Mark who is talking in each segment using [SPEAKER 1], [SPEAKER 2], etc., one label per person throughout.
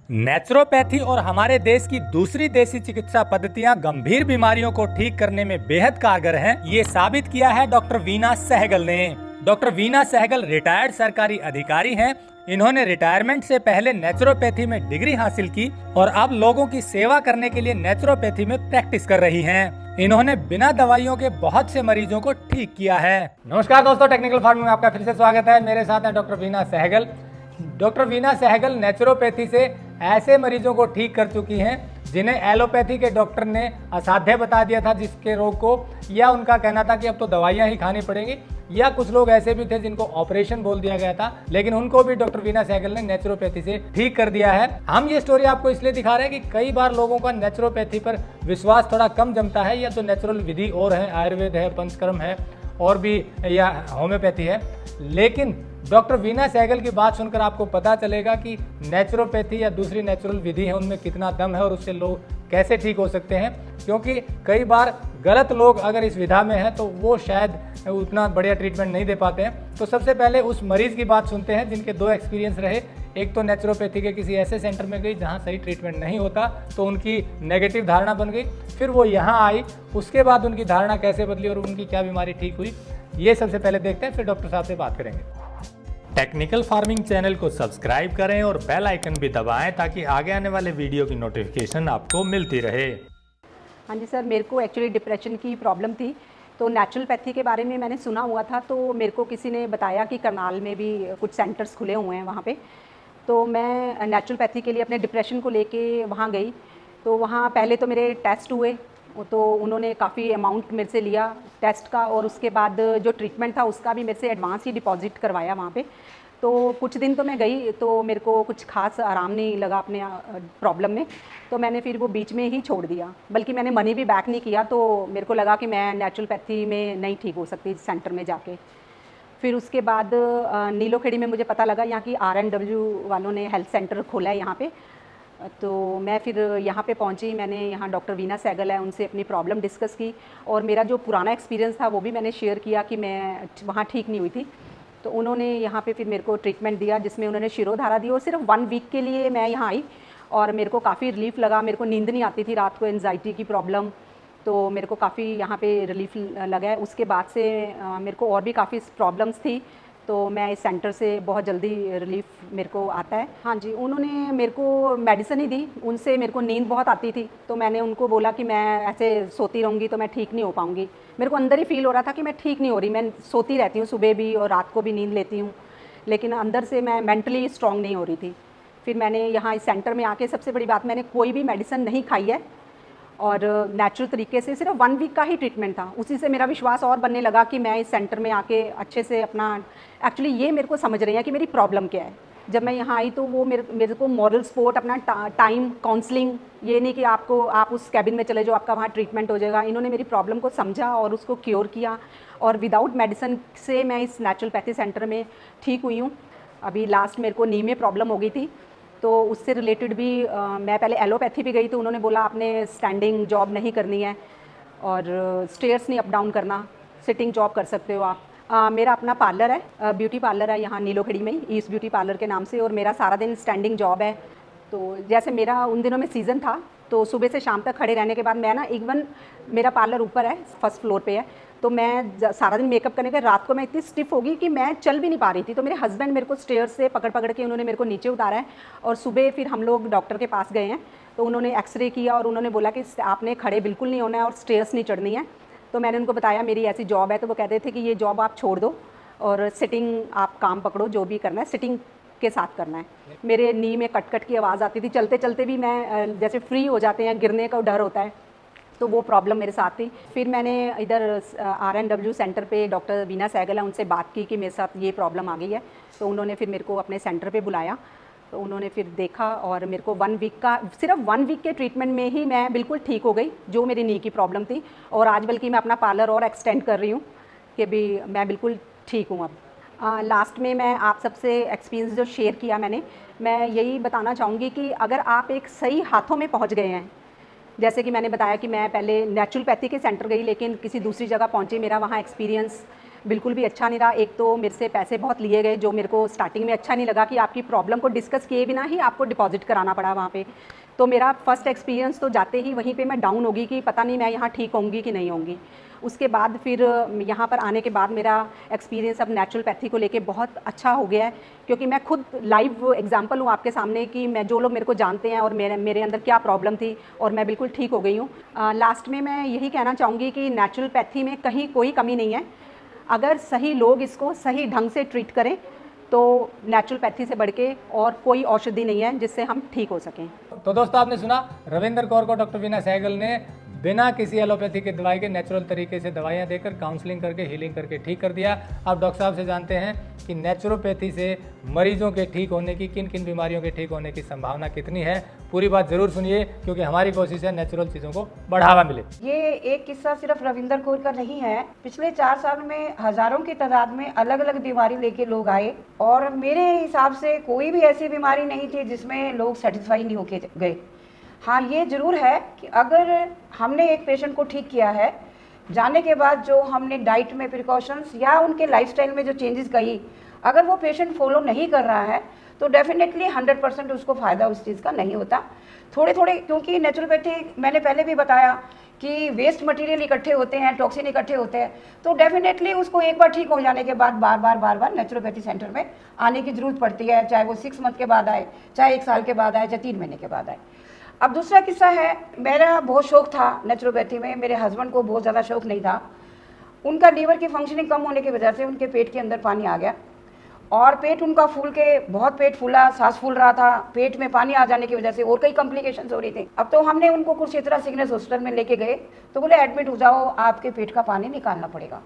[SPEAKER 1] Naturopathy और हमारे देश की दूसरी देसी चिकित्सा पद्धतियां गंभीर बीमारियों को ठीक करने में बेहद कारगर हैं। ये साबित किया है डॉक्टर वीना सहगल ने। डॉक्टर वीना सहगल रिटायर्ड सरकारी अधिकारी हैं। इन्होंने रिटायरमेंट से पहले नेचुरोपैथी में डिग्री हासिल की और अब लोगों की सेवा करने के लिए नेचुरोपैथी में प्रैक्टिस कर रही हैं। इन्होंने बिना दवाइयों के बहुत से मरीजों को ठीक किया है। नमस्कार दोस्तों, टेक्निकल फार्म में आपका फिर से स्वागत है। मेरे साथ है doctor Veena Sehgal. Doctor Veena Sehgal naturopathy से ऐसे मरीजों को ठीक कर चुकी हैं जिन्हें एलोपैथी के डॉक्टर ने असाध्य बता दिया था जिसके रोग को, या उनका कहना था कि अब तो दवाइयां ही खानी पड़ेंगी, या कुछ लोग ऐसे भी थे जिनको ऑपरेशन बोल दिया गया था, लेकिन उनको भी डॉक्टर वीना सहगल ने नेचुरोपैथी से ठीक कर दिया है। हम ये स्टोरी आपको इसलिए दिखा रहे हैं कि कई बार लोगों का नेचुरोपैथी पर विश्वास थोड़ा कम जमता है, या तो नेचुरल विधि और है, आयुर्वेद है, पंचकर्म है और भी, या होम्योपैथी है। लेकिन डॉक्टर वीना सहगल की बात सुनकर आपको पता चलेगा कि नेचुरोपैथी या दूसरी नेचुरल विधि है उनमें कितना दम है और उससे लोग कैसे ठीक हो सकते हैं। क्योंकि कई बार गलत लोग अगर इस विधा में हैं तो वो शायद उतना बढ़िया ट्रीटमेंट नहीं दे पाते हैं। तो सबसे पहले उस मरीज की बात सुनते हैं जिनके दो एक्सपीरियंस रहे। एक तो नेचुरोपैथी के किसी ऐसे सेंटर में गई जहाँ सही ट्रीटमेंट नहीं होता तो उनकी नेगेटिव धारणा बन गई, फिर वो यहाँ आई, उसके बाद उनकी धारणा कैसे बदली और उनकी क्या बीमारी ठीक हुई, ये सबसे पहले देखते हैं, फिर डॉक्टर साहब से बात करेंगे। टेक्निकल फार्मिंग चैनल को सब्सक्राइब करें और बेल आइकन भी दबाएं ताकि आगे आने वाले वीडियो की नोटिफिकेशन आपको मिलती रहे।
[SPEAKER 2] हाँ जी सर, मेरे को एक्चुअली डिप्रेशन की प्रॉब्लम थी, तो नेचुरोपैथी के बारे में मैंने सुना हुआ था। तो मेरे को किसी ने बताया कि करनाल में भी कुछ सेंटर्स खुले हुए हैं वहाँ पे। तो मैं नेचुरोपैथी के लिए अपने डिप्रेशन को लेके वहाँ गई। तो वहाँ पहले तो मेरे टेस्ट हुए, तो उन्होंने काफ़ी अमाउंट मेरे से लिया टेस्ट का, और उसके बाद जो ट्रीटमेंट था उसका भी मेरे से एडवांस ही डिपॉजिट करवाया वहाँ पे। तो कुछ दिन तो मैं गई तो मेरे को कुछ खास आराम नहीं लगा अपने प्रॉब्लम में, तो मैंने फिर वो बीच में ही छोड़ दिया। बल्कि मैंने मनी भी बैक नहीं किया, तो मेरे को लगा कि मैं नेचुरोपैथी में नहीं ठीक हो सकती सेंटर में जाके। फिर उसके बाद नीलोखेड़ी में मुझे पता लगा यहाँ की RNW वालों ने हेल्थ सेंटर खोला है यहाँ पे। तो मैं फिर यहाँ पे पहुँची। मैंने यहाँ डॉक्टर वीना सहगल है, उनसे अपनी प्रॉब्लम डिस्कस की और मेरा जो पुराना एक्सपीरियंस था वो भी मैंने शेयर किया कि मैं वहाँ ठीक नहीं हुई थी। तो उन्होंने यहाँ पे फिर मेरे को ट्रीटमेंट दिया जिसमें उन्होंने शिरोधारा दी, और सिर्फ 1 वीक के लिए मैं यहाँ आई और मेरे को काफ़ी रिलीफ लगा। मेरे को नींद नहीं आती थी रात को, एंजाइटी की प्रॉब्लम, तो मेरे को काफ़ी यहाँ पे रिलीफ लगा है। उसके बाद से मेरे को और भी काफ़ी प्रॉब्लम्स थी, तो मैं इस सेंटर से बहुत जल्दी रिलीफ मेरे को आता है। हाँ जी, उन्होंने मेरे को मेडिसिन ही दी, उनसे मेरे को नींद बहुत आती थी, तो मैंने उनको बोला कि मैं ऐसे सोती रहूँगी तो मैं ठीक नहीं हो पाऊँगी। मेरे को अंदर ही फील हो रहा था कि मैं ठीक नहीं हो रही, मैं सोती रहती हूँ सुबह भी और रात को भी नींद लेती हूँ, लेकिन अंदर से मैं मेंटली स्ट्रॉन्ग नहीं हो रही थी। फिर मैंने यहाँ इस सेंटर में आके, सबसे बड़ी बात, मैंने कोई भी मेडिसिन नहीं खाई है और नेचुरल तरीके से सिर्फ 1 वीक का ही ट्रीटमेंट था। उसी से मेरा विश्वास और बनने लगा कि मैं इस सेंटर में आके अच्छे से अपना, एक्चुअली ये मेरे को समझ रही हैं कि मेरी प्रॉब्लम क्या है। जब मैं यहाँ आई तो वो मेरे को मॉरल सपोर्ट, अपना टाइम, काउंसलिंग, ये नहीं कि आप उस कैबिन में चले जाओ आपका वहाँ ट्रीटमेंट हो जाएगा। इन्होंने मेरी प्रॉब्लम को समझा और उसको क्योर किया, और विदाउट मेडिसिन से मैं इस नेचुरोपैथी सेंटर में ठीक हुई हूँ। अभी लास्ट मेरे को नी में प्रॉब्लम हो गई थी, तो उससे रिलेटेड भी मैं पहले एलोपैथी भी गई, तो उन्होंने बोला आपने स्टैंडिंग जॉब नहीं करनी है और स्टेयर्स नहीं अप डाउन करना, सिटिंग जॉब कर सकते हो आप। मेरा अपना पार्लर है, ब्यूटी पार्लर है यहाँ नीलोखेड़ी में ही, ईस्ट ब्यूटी पार्लर के नाम से, और मेरा सारा दिन स्टैंडिंग जॉब है। तो जैसे मेरा उन दिनों में सीज़न था, तो सुबह से शाम तक खड़े रहने के बाद मैं ना, इवन मेरा पार्लर ऊपर है, फर्स्ट फ्लोर पे है, तो मैं सारा दिन मेकअप करने के रात को मैं इतनी स्टिफ हो गई कि मैं चल भी नहीं पा रही थी। तो मेरे हस्बैंड मेरे को स्टेयर से पकड़ पकड़ के उन्होंने मेरे को नीचे उतारा है, और सुबह फिर हम लोग डॉक्टर के पास गए हैं, तो उन्होंने एक्सरे किया और उन्होंने बोला कि आपने खड़े बिल्कुल नहीं होना है और स्टेयर्स नहीं चढ़नी है। तो मैंने उनको बताया मेरी ऐसी जॉब है, तो वो कहते थे कि ये जॉब आप छोड़ दो और सिटिंग आप काम पकड़ो, जो भी करना है सिटिंग के साथ करना है। मेरे नी में कट कट की आवाज़ आती थी, चलते चलते भी मैं, जैसे फ्री हो जाते हैं, गिरने का डर होता है, तो वो प्रॉब्लम मेरे साथ थी। फिर मैंने इधर RNW सेंटर पे डॉक्टर वीना सहगल है, उनसे बात की कि मेरे साथ ये प्रॉब्लम आ गई है, तो उन्होंने फिर मेरे को अपने सेंटर पे बुलाया। तो उन्होंने फिर देखा और मेरे को 1 वीक का, सिर्फ 1 वीक के ट्रीटमेंट में ही मैं बिल्कुल ठीक हो गई, जो मेरी नी की प्रॉब्लम थी। और आज बल्कि मैं अपना पार्लर और एक्सटेंड कर रही हूँ कि भी मैं बिल्कुल ठीक हूँ अब। लास्ट में मैं आप सबसे एक्सपीरियंस जो शेयर किया मैं यही बताना चाहूँगी कि अगर आप एक सही हाथों में पहुँच गए हैं, जैसे कि मैंने बताया कि मैं पहले नेचुरोपैथी के सेंटर गई, लेकिन किसी दूसरी जगह पहुँची, मेरा वहाँ एक्सपीरियंस बिल्कुल भी अच्छा नहीं रहा। एक तो मेरे से पैसे बहुत लिए गए जो मेरे को स्टार्टिंग में अच्छा नहीं लगा कि आपकी प्रॉब्लम को डिस्कस किए बिना ही आपको डिपॉजिट कराना पड़ा वहाँ पे। तो मेरा फर्स्ट एक्सपीरियंस तो जाते ही वहीं पे मैं डाउन होगी कि पता नहीं मैं यहाँ ठीक होंगी कि नहीं होंगी। उसके बाद फिर यहाँ पर आने के बाद मेरा एक्सपीरियंस अब नेचुरोपैथी को लेके बहुत अच्छा हो गया है, क्योंकि मैं खुद लाइव एग्जांपल हूँ आपके सामने कि मैं जो लोग मेरे को जानते हैं और मेरे अंदर क्या प्रॉब्लम थी और मैं बिल्कुल ठीक हो गई हूँ। लास्ट में मैं यही कहना चाहूँगी कि नेचुरोपैथी में कहीं कोई कमी नहीं है। अगर सही लोग इसको सही ढंग से ट्रीट करें तो नेचुरोपैथी से बढ़ के और कोई औषधि नहीं है जिससे हम ठीक हो सकें।
[SPEAKER 1] तो दोस्तों आपने सुना रविंदर कौर को डॉक्टर वीना सहगल ने बिना किसी एलोपैथी के दवाई के नेचुरल तरीके से दवाइयाँ देकर काउंसलिंग करके हीलिंग करके ठीक कर दिया। आप डॉक्टर साहब से जानते हैं कि नेचुरोपैथी से मरीजों के ठीक होने की, किन किन बीमारियों के ठीक होने की संभावना कितनी है। पूरी बात जरूर सुनिए, क्योंकि हमारी कोशिश है नेचुरल चीज़ों को बढ़ावा मिले।
[SPEAKER 3] ये एक किस्सा सिर्फ रविंदर कौर का नहीं है। पिछले 4 साल में हजारों की तादाद में अलग अलग बीमारी लेके लोग आए और मेरे हिसाब से कोई भी ऐसी बीमारी नहीं थी जिसमें लोग सेटिस्फाई नहीं होके गए। हाँ, ये ज़रूर है कि अगर हमने एक पेशेंट को ठीक किया है, जाने के बाद जो हमने डाइट में प्रिकॉशंस या उनके लाइफस्टाइल में जो चेंजेस कही, अगर वो पेशेंट फॉलो नहीं कर रहा है तो डेफिनेटली 100% उसको फ़ायदा उस चीज़ का नहीं होता। थोड़े थोड़े, क्योंकि नेचुरोपैथी मैंने पहले भी बताया कि वेस्ट मटेरियल इकट्ठे होते हैं, टॉक्सिन इकट्ठे होते हैं, तो डेफिनेटली उसको एक बार ठीक हो जाने के बाद बार बार नेचुरोपैथी सेंटर में आने की ज़रूरत पड़ती है, चाहे वो 6 मंथ के बाद आए, चाहे 1 साल के बाद आए, चाहे 3 महीने के बाद आए। अब दूसरा किस्सा है, मेरा बहुत शौक था नेचुरोपैथी में, मेरे हस्बैंड को बहुत ज़्यादा शौक नहीं था। उनका लीवर की फंक्शनिंग कम होने की वजह से उनके पेट के अंदर पानी आ गया और पेट उनका फूल के, बहुत पेट फूला, सांस फूल रहा था, पेट में पानी आ जाने की वजह से और कई कॉम्प्लिकेशंस हो रही थी। अब तो हमने उनको कुरुक्षेत्र सिग्नेस हॉस्पिटल में लेके गए तो बोले एडमिट हो जाओ, आपके पेट का पानी निकालना पड़ेगा।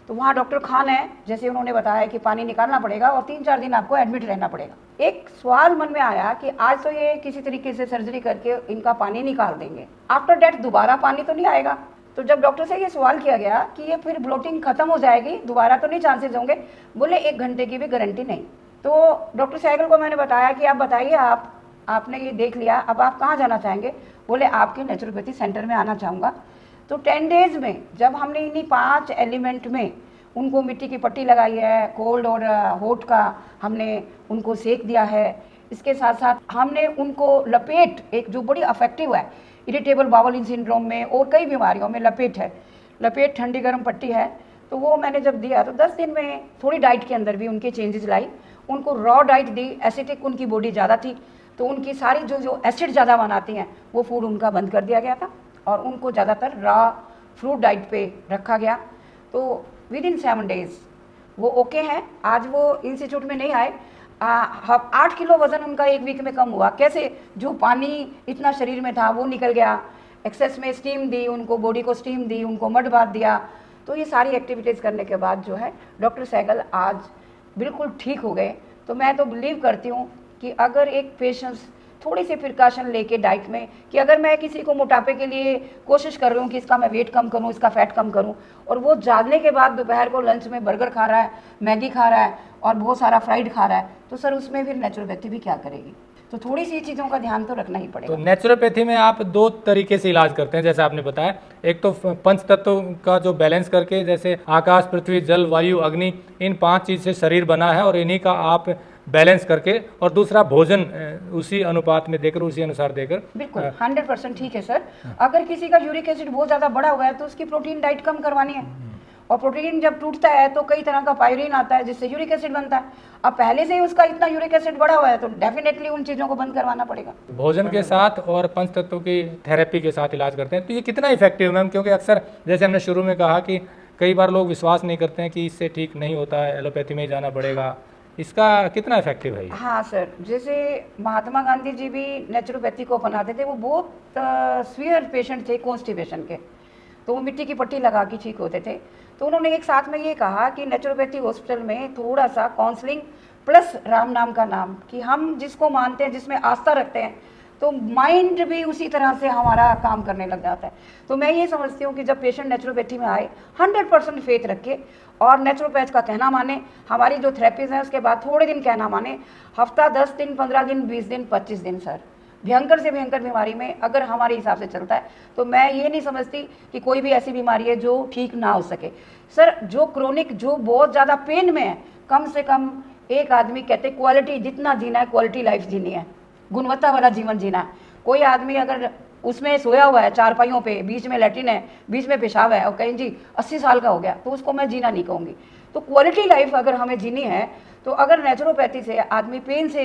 [SPEAKER 3] तो वहाँ डॉक्टर खान है, जैसे उन्होंने बताया कि पानी निकालना पड़ेगा और 3-4 दिन आपको एडमिट रहना पड़ेगा। एक सवाल मन में आया कि आज तो ये किसी तरीके से सर्जरी करके इनका पानी निकाल देंगे, आफ्टर डेथ दोबारा पानी तो नहीं आएगा। तो जब डॉक्टर से ये सवाल किया गया कि ये फिर ब्लोटिंग खत्म हो जाएगी, दोबारा तो नहीं चांसेस होंगे, बोले 1 घंटे की भी गारंटी नहीं। तो डॉक्टर सहगल को मैंने बताया कि आप बताइए, आपने ये देख लिया, अब आप कहाँ जाना चाहेंगे? बोले आपके नेचुरोपैथी सेंटर में आना चाहूँगा। तो 10 डेज़ में जब हमने इन्हीं 5 एलिमेंट में उनको मिट्टी की पट्टी लगाई है, कोल्ड और हॉट का हमने उनको सेक दिया है, इसके साथ साथ हमने उनको लपेट, एक जो बड़ी अफेक्टिव है इरिटेबल बाउल सिंड्रोम में और कई बीमारियों में लपेट है, लपेट ठंडी गर्म पट्टी है, तो वो मैंने जब दिया तो 10 दिन में थोड़ी डाइट के अंदर भी उनके चेंजेस लाई। उनको रॉ डाइट दी, एसिडिक उनकी बॉडी ज़्यादा थी, तो उनकी सारी जो एसिड ज़्यादा बनाती हैं वो फूड उनका बंद कर दिया गया था और उनको ज़्यादातर रॉ फ्रूट डाइट पे रखा गया। तो विद इन 7 डेज़ वो ओके हैं। आज वो इंस्टीट्यूट में नहीं आए, 8 किलो वज़न उनका 1 वीक में कम हुआ। कैसे? जो पानी इतना शरीर में था वो निकल गया, एक्सेस में स्टीम दी उनको, बॉडी को स्टीम दी, उनको मड बाथ दिया। तो ये सारी एक्टिविटीज़ करने के बाद जो है डॉक्टर सहगल आज बिल्कुल ठीक हो गए। तो मैं तो बिलीव करती हूँ कि अगर एक पेशेंट्स थोड़ी सी प्रिकॉशन लेके डाइट में, कि अगर मैं किसी को मोटापे के लिए कोशिश कर रही हूँ कि इसका मैं वेट कम करूँ, इसका फैट कम करूँ, और वो जागने के बाद दोपहर को लंच में बर्गर खा रहा है, मैगी खा रहा है और बहुत सारा फ्राइड खा रहा है, तो सर उसमें फिर नेचुरोपैथी भी क्या करेगी? तो थोड़ी सी चीज़ों का ध्यान तो रखना ही पड़ेगा।
[SPEAKER 1] तो नेचुरोपैथी में आप 2 तरीके से इलाज करते हैं, जैसे आपने बताया। एक तो पंच तत्वों का जो बैलेंस करके, जैसे आकाश, पृथ्वी, जल, वायु, अग्नि, इन 5 चीज़ से शरीर बना है और इन्हीं का आप बैलेंस करके, और दूसरा भोजन उसी अनुपात में देकर, उसी अनुसार देकर।
[SPEAKER 3] बिल्कुल 100% ठीक है सर। अगर किसी का यूरिक एसिड बहुत ज़्यादा बढ़ा हुआ है तो उसकी प्रोटीन डाइट कम करवानी है, और प्रोटीन जब टूटता है तो कई तरह का पायरिन आता है जिससे यूरिक एसिड बनता है। अब पहले से ही उसका इतना यूरिक एसिड बढ़ा हुआ है तो डेफिनेटली उन चीज़ों को बंद करवाना पड़ेगा।
[SPEAKER 1] भोजन के साथ और पंच तत्वों की थेरेपी के साथ इलाज करते हैं, तो ये कितना इफेक्टिव है मैम? क्योंकि अक्सर जैसे हमने शुरू में कहा कि कई बार लोग विश्वास नहीं करते हैं कि इससे ठीक नहीं होता है, एलोपैथी में ही जाना पड़ेगा, इसका कितना इफेक्टिव है?
[SPEAKER 3] हाँ सर, जैसे महात्मा गांधी जी भी नेचुरोपैथी को अपनाते थे। वो बहुत सीवियर पेशेंट थे कॉन्स्टिपेशन के, तो वो मिट्टी की पट्टी लगा के ठीक होते थे। तो उन्होंने एक साथ में ये कहा कि नेचुरोपैथी हॉस्पिटल में थोड़ा सा काउंसलिंग प्लस राम नाम का नाम, कि हम जिसको मानते हैं, जिसमें आस्था रखते हैं, तो माइंड भी उसी तरह से हमारा काम करने लग जाता है। तो मैं ये समझती हूँ कि जब पेशेंट नेचुरोपैथी में आए 100% फेथ रखे और नेचुरोपैथ का कहना माने, हमारी जो थेरेपीज हैं उसके बाद थोड़े दिन कहना माने, हफ्ता 10 दिन, 15 दिन, 20 दिन, 25 दिन सर, भयंकर से भयंकर बीमारी में अगर हमारे हिसाब से चलता है तो मैं ये नहीं समझती कि कोई भी ऐसी बीमारी है जो ठीक ना हो सके। सर जो क्रोनिक, जो बहुत ज़्यादा पेन में है, कम से कम एक आदमी कहते क्वालिटी जितना जीना है, क्वालिटी लाइफ जीनी है, गुणवत्ता वाला जीवन जीना है। कोई आदमी अगर उसमें सोया हुआ है चारपाइयों पे, बीच में लैट्रिन है, बीच में पेशाब है और कहीं जी 80 साल का हो गया, तो उसको मैं जीना नहीं कहूँगी। तो क्वालिटी लाइफ अगर हमें जीनी है तो अगर नेचुरोपैथी से आदमी पेन से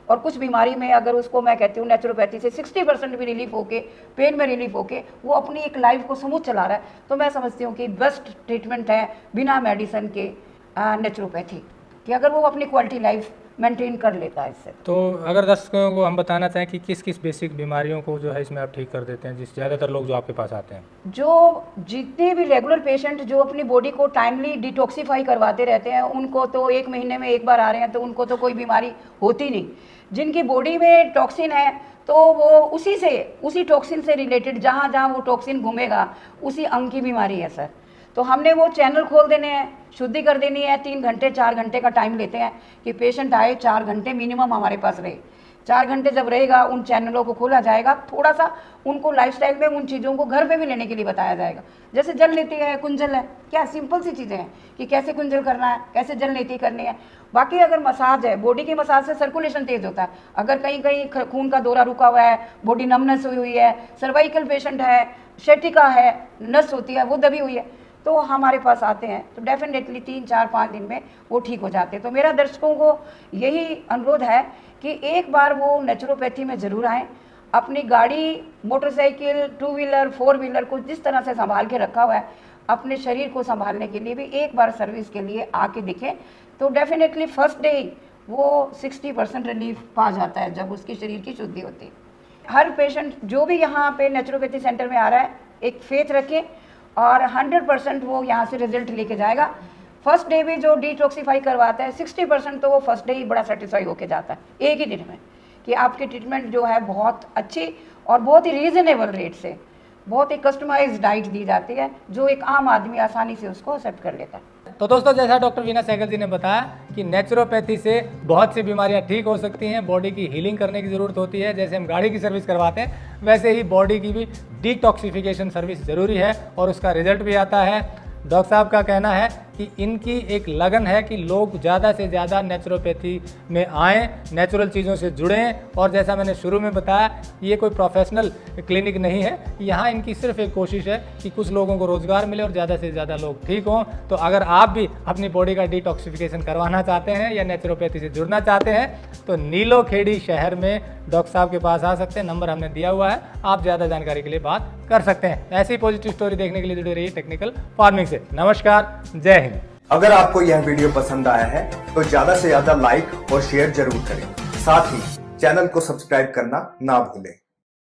[SPEAKER 3] और कुछ बीमारी में अगर उसको मैं कहती हूँ नेचुरोपैथी से 60% भी रिलीफ होके, पेन में रिलीफ होके वो अपनी एक लाइफ को स्मूथ चला रहा है, तो मैं समझती हूँ कि बेस्ट ट्रीटमेंट है बिना मेडिसिन के नेचुरोपैथी, कि अगर वो अपनी क्वालिटी लाइफ मेंटेन कर लेता है इससे।
[SPEAKER 1] तो अगर दर्शकों को हम बताना चाहें कि किस किस बेसिक बीमारियों को जो है इसमें आप ठीक कर देते हैं, जिस ज़्यादातर लोग जो आपके पास आते हैं?
[SPEAKER 3] जो जितने भी रेगुलर पेशेंट जो अपनी बॉडी को टाइमली डिटॉक्सिफाई करवाते रहते हैं, उनको तो 1 महीने में 1 बार आ रहे हैं तो उनको तो कोई बीमारी होती नहीं। जिनकी बॉडी में टॉक्सिन है तो वो उसी टॉक्सिन से रिलेटेड जहाँ जहाँ वो टॉक्सिन घूमेगा उसी अंग की बीमारी है सर। तो हमने वो चैनल खोल देने हैं, शुद्धि कर देनी है। 3 घंटे 4 घंटे का टाइम लेते हैं कि पेशेंट आए, 4 घंटे मिनिमम हमारे पास रहे। 4 घंटे जब रहेगा उन चैनलों को खोला जाएगा, थोड़ा सा उनको लाइफस्टाइल में उन चीज़ों को घर पे भी लेने के लिए बताया जाएगा। जैसे जल नीति है, कुंजल है, क्या सिंपल सी चीज़ें हैं कि कैसे कुंजल करना है, कैसे जल नीति करनी है। बाकी अगर मसाज है, बॉडी की मसाज से सर्कुलेशन तेज होता है। अगर कहीं कहीं खून का दौरा रुका हुआ है, बॉडी नमनेस हुई है, सर्वाइकल पेशेंट है, शेटिका है, नस होती है वो दबी हुई है, तो हमारे पास आते हैं तो डेफिनेटली 3, 4, 5 दिन में वो ठीक हो जाते हैं। तो मेरा दर्शकों को यही अनुरोध है कि एक बार वो नेचुरोपैथी में ज़रूर आएँ। अपनी गाड़ी, मोटरसाइकिल, 2 व्हीलर, 4 व्हीलर को जिस तरह से संभाल के रखा हुआ है, अपने शरीर को संभालने के लिए भी एक बार सर्विस के लिए आके दिखें, तो डेफिनेटली फर्स्ट डे वो 60% रिलीफ पा जाता है जब उसकी शरीर की शुद्धि होती है। हर पेशेंट जो भी यहाँ पे नेचुरोपैथी सेंटर में आ रहा है, एक फेथ रखें और 100% वो यहाँ से रिजल्ट लेके जाएगा। फर्स्ट डे भी जो डिटॉक्सिफाई करवाता है 60% तो वो फर्स्ट डे ही बड़ा सेटिस्फाई होके जाता है एक ही दिन में, कि आपकी ट्रीटमेंट जो है बहुत अच्छी और बहुत ही रीज़नेबल रेट से, बहुत ही कस्टमाइज्ड डाइट दी जाती है जो एक आम आदमी आसानी से उसको एक्सेप्ट कर लेता है।
[SPEAKER 1] तो दोस्तों, जैसा डॉक्टर वीना सहगल जी ने बताया कि नेचुरोपैथी से बहुत सी बीमारियां ठीक हो सकती हैं, बॉडी की हीलिंग करने की ज़रूरत होती है। जैसे हम गाड़ी की सर्विस करवाते हैं वैसे ही बॉडी की भी डिटॉक्सिफिकेशन सर्विस ज़रूरी है और उसका रिजल्ट भी आता है। डॉक्टर साहब का कहना है कि इनकी एक लगन है कि लोग ज़्यादा से ज़्यादा नेचुरोपैथी में आएँ, नेचुरल चीज़ों से जुड़ें। और जैसा मैंने शुरू में बताया, ये कोई प्रोफेशनल क्लिनिक नहीं है, यहाँ इनकी सिर्फ एक कोशिश है कि कुछ लोगों को रोज़गार मिले और ज़्यादा से ज़्यादा लोग ठीक हों। तो अगर आप भी अपनी बॉडी का डिटॉक्सिफिकेशन करवाना चाहते हैं या नेचुरोपैथी से जुड़ना चाहते हैं तो नीलोखेड़ी शहर में डॉक्टर साहब के पास आ सकते हैं। नंबर हमने दिया हुआ है, आप ज़्यादा जानकारी के लिए बात कर सकते हैं। ऐसी पॉजिटिव स्टोरी देखने के लिए जुड़े रहिए टेक्निकल फार्मिंग से। नमस्कार, जय हिंद।
[SPEAKER 4] अगर आपको यह वीडियो पसंद आया है तो ज्यादा से ज्यादा लाइक और शेयर जरूर करें। साथ ही चैनल को सब्सक्राइब करना ना भूलें।